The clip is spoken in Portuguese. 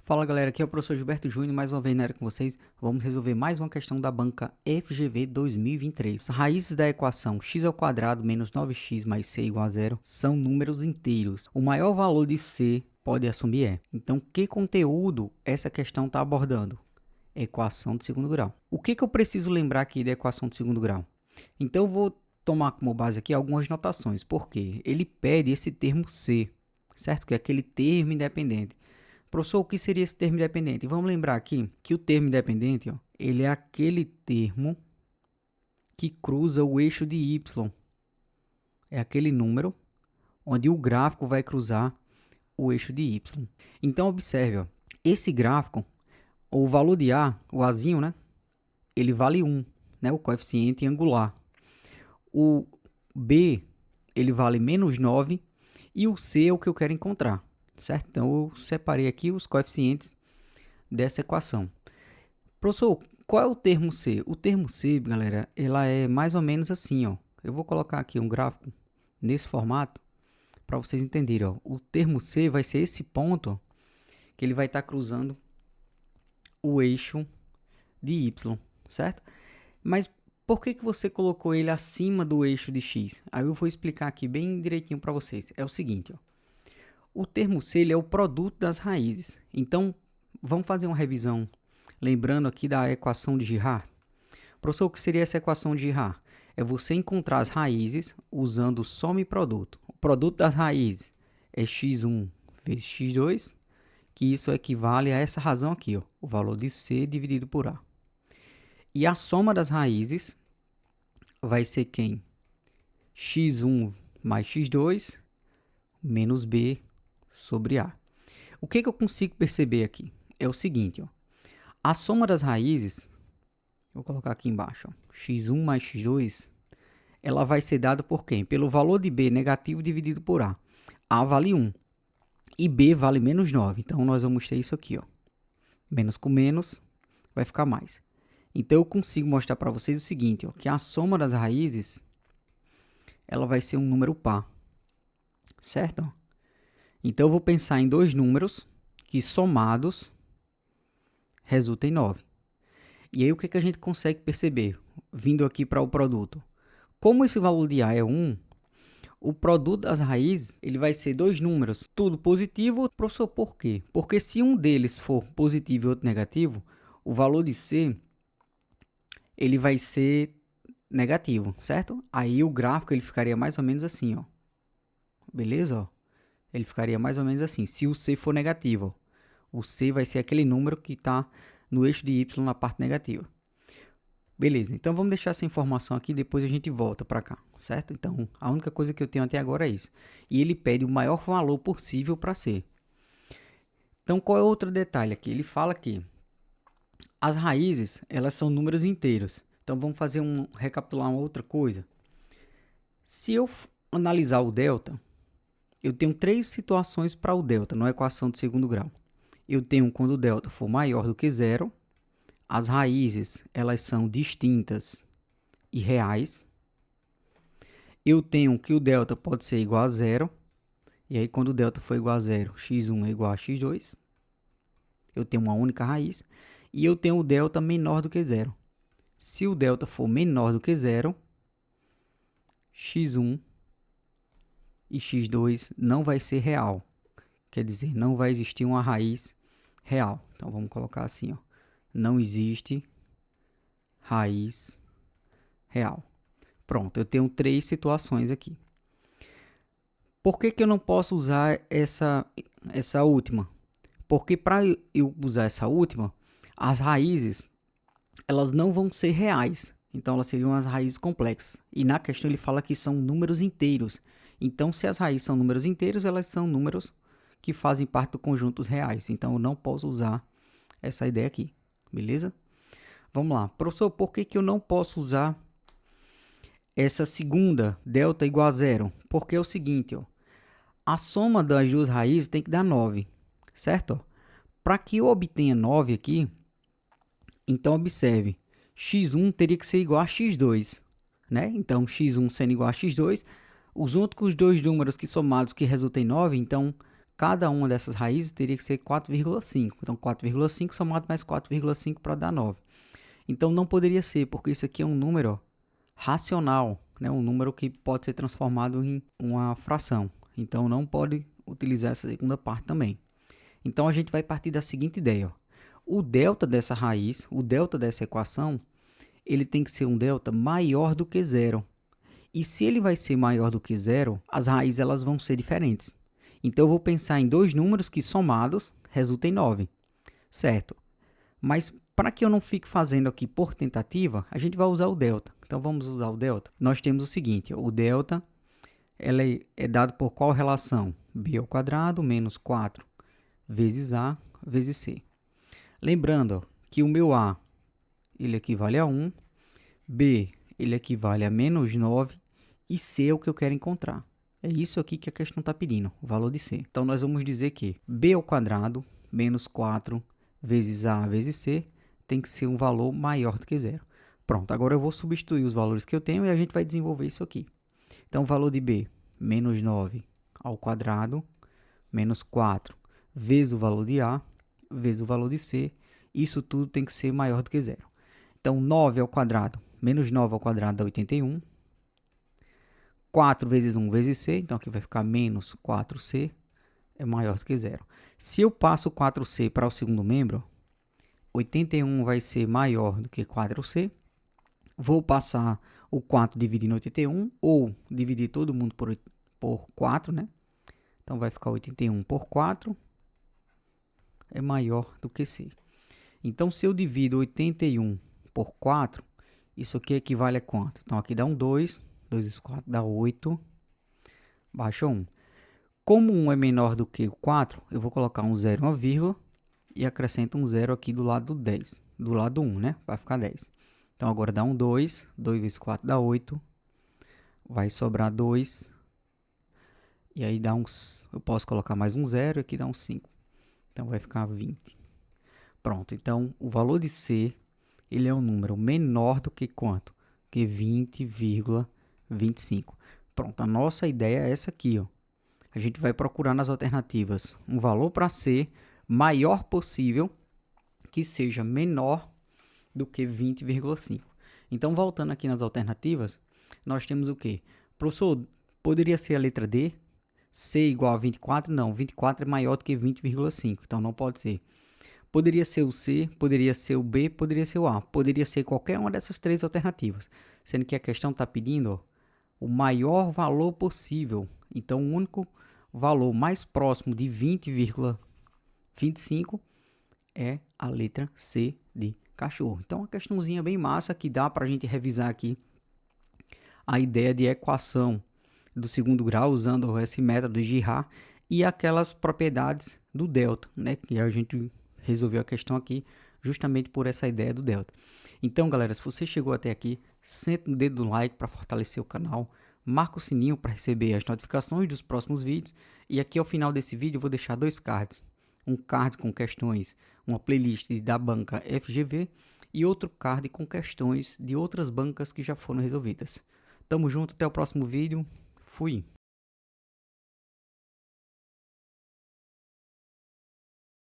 Fala galera, aqui é o professor Gilberto Júnior, mais uma vez na área com vocês. Vamos resolver mais uma questão da banca FGV 2023. Raízes da equação x ao quadrado menos 9x mais c igual a zero são números inteiros. O maior valor de c pode assumir é. Então, que conteúdo essa questão está abordando? Equação de segundo grau. O que eu preciso lembrar aqui da equação de segundo grau? Então, eu vou tomar como base aqui algumas notações, porque ele pede esse termo c, certo? Que é aquele termo independente. Professor, o que seria esse termo independente? Vamos lembrar aqui que o termo independente, ele é aquele termo que cruza o eixo de y. É aquele número onde o gráfico vai cruzar o eixo de y. Então, observe, esse gráfico, o valor de A, o Azinho, né? Ele vale 1, né? O coeficiente angular. O B, ele vale menos 9 e o C é o que eu quero encontrar. Certo? Então, eu separei aqui os coeficientes dessa equação. Professor, qual é o termo C? O termo C, galera, ela é mais ou menos assim, ó. Eu vou colocar aqui um gráfico nesse formato para vocês entenderem, ó. O termo C vai ser esse ponto, ó, que ele vai estar cruzando o eixo de Y, certo? Mas por que você colocou ele acima do eixo de X? Aí eu vou explicar aqui bem direitinho para vocês. É o seguinte, ó. O termo C ele é o produto das raízes. Então, vamos fazer uma revisão, lembrando aqui da equação de Girard. Professor, o que seria essa equação de Girard? É você encontrar as raízes usando soma e produto. O produto das raízes é x1 vezes x2, que isso equivale a essa razão aqui, ó, o valor de C dividido por A. E a soma das raízes vai ser quem? x1 mais x2 menos B sobre A. O que eu consigo perceber aqui? É o seguinte, ó. A soma das raízes, vou colocar aqui embaixo, ó, x1 mais x2, ela vai ser dada por quem? Pelo valor de B negativo dividido por A. A vale 1 e B vale menos 9. Então, nós vamos ter isso aqui, ó. Menos com menos vai ficar mais. Então, eu consigo mostrar para vocês o seguinte, ó, que a soma das raízes ela vai ser um número par, certo? Então, eu vou pensar em dois números que somados resultam em 9. E aí, o que a gente consegue perceber? Vindo aqui para o produto. Como esse valor de A é 1, o produto das raízes ele vai ser dois números, tudo positivo. Professor, por quê? Porque se um deles for positivo e outro negativo, o valor de C ele vai ser negativo, certo? Aí o gráfico ele ficaria mais ou menos assim, ó. Beleza? Ó? Ele ficaria mais ou menos assim, se o C for negativo. Ó. O C vai ser aquele número que está no eixo de Y na parte negativa. Beleza, então vamos deixar essa informação aqui, depois a gente volta para cá, certo? Então, a única coisa que eu tenho até agora é isso. E ele pede o maior valor possível para C. Então, qual é outro detalhe aqui? Ele fala que as raízes, elas são números inteiros. Então, vamos fazer recapitular uma outra coisa. Se eu analisar o delta, eu tenho três situações para o delta, na equação de segundo grau. Eu tenho quando o delta for maior do que zero, as raízes elas são distintas e reais. Eu tenho que o delta pode ser igual a zero. E aí, quando o delta for igual a zero, x1 é igual a x2. Eu tenho uma única raiz. E eu tenho o delta menor do que zero. Se o delta for menor do que zero, x1 e x2 não vai ser real. Quer dizer, não vai existir uma raiz real. Então, vamos colocar assim, ó. Não existe raiz real. Pronto, eu tenho três situações aqui. Por que eu não posso usar essa última? Porque para eu usar essa última, as raízes elas não vão ser reais. Então, elas seriam as raízes complexas. E na questão ele fala que são números inteiros. Então, se as raízes são números inteiros, elas são números que fazem parte do conjunto dos reais. Então, eu não posso usar essa ideia aqui. Beleza? Vamos lá. Professor, por que eu não posso usar essa segunda, delta igual a zero? Porque é o seguinte, ó. A soma das duas raízes tem que dar 9, certo? Para que eu obtenha 9 aqui, então observe, x1 teria que ser igual a x2, né? Então, x1 sendo igual a x2, os únicos dois números que somados que resultam em 9, então cada uma dessas raízes teria que ser 4,5. Então, 4,5 somado mais 4,5 para dar 9. Então, não poderia ser, porque isso aqui é um número ó, racional, né? Um número que pode ser transformado em uma fração. Então, não pode utilizar essa segunda parte também. Então, a gente vai partir da seguinte ideia. Ó. O delta dessa raiz, o delta dessa equação, ele tem que ser um delta maior do que zero. E se ele vai ser maior do que zero, as raízes elas vão ser diferentes. Então, eu vou pensar em dois números que somados resultam em 9, certo? Mas para que eu não fique fazendo aqui por tentativa, a gente vai usar o delta. Então, vamos usar o delta. Nós temos o seguinte, o delta ela é dado por qual relação? B ao quadrado menos 4 vezes A vezes C. Lembrando ó, que o meu A ele equivale a 1, B ele equivale a menos 9 e C é o que eu quero encontrar. É isso aqui que a questão está pedindo, o valor de C. Então, nós vamos dizer que B ao quadrado menos 4 vezes A vezes C tem que ser um valor maior do que zero. Pronto, agora eu vou substituir os valores que eu tenho e a gente vai desenvolver isso aqui. Então, o valor de B, menos 9 ao quadrado, menos 4 vezes o valor de A, vezes o valor de C. Isso tudo tem que ser maior do que zero. Então, 9 ao quadrado, menos 9 ao quadrado dá 81. 4 vezes 1 vezes C, então aqui vai ficar menos 4C, é maior do que zero. Se eu passo 4C para o segundo membro, 81 vai ser maior do que 4C. Vou passar o 4 dividindo 81, ou dividir todo mundo por 4, né? Então, vai ficar 81 por 4 é maior do que C. Então, se eu divido 81 por 4, isso aqui equivale a quanto? Então, aqui dá um 2, 2 vezes 4 dá 8, baixa 1. Como 1 é menor do que o 4, eu vou colocar um 0 uma vírgula e acrescento um 0 aqui do lado do 10, do lado 1, né? Vai ficar 10. Então, agora dá um 2, 2 vezes 4 dá 8, vai sobrar 2, e aí dá uns, eu posso colocar mais um 0 e aqui dá um 5. Então, vai ficar 20. Pronto, então, o valor de C, ele é um número menor do que quanto? Que 20,25. Pronto, a nossa ideia é essa aqui, ó. A gente vai procurar nas alternativas um valor para C maior possível que seja menor do que 20,5. Então, voltando aqui nas alternativas, nós temos o quê? Professor, poderia ser a letra D? C igual a 24? Não, 24 é maior do que 20,5, então não pode ser. Poderia ser o C, poderia ser o B, poderia ser o A. Poderia ser qualquer uma dessas três alternativas. Sendo que a questão está pedindo ó, o maior valor possível. Então, o único valor mais próximo de 20,25 é a letra C de cachorro. Então, uma questãozinha bem massa que dá para a gente revisar aqui a ideia de equação do segundo grau usando esse método de Girard e aquelas propriedades do delta, né? Que a gente resolveu a questão aqui justamente por essa ideia do delta. Então, galera, se você chegou até aqui, senta o dedo no like para fortalecer o canal, marca o sininho para receber as notificações dos próximos vídeos e aqui ao final desse vídeo eu vou deixar dois cards. Um card com questões, uma playlist da banca FGV e outro card com questões de outras bancas que já foram resolvidas. Tamo junto, até o próximo vídeo. Fui!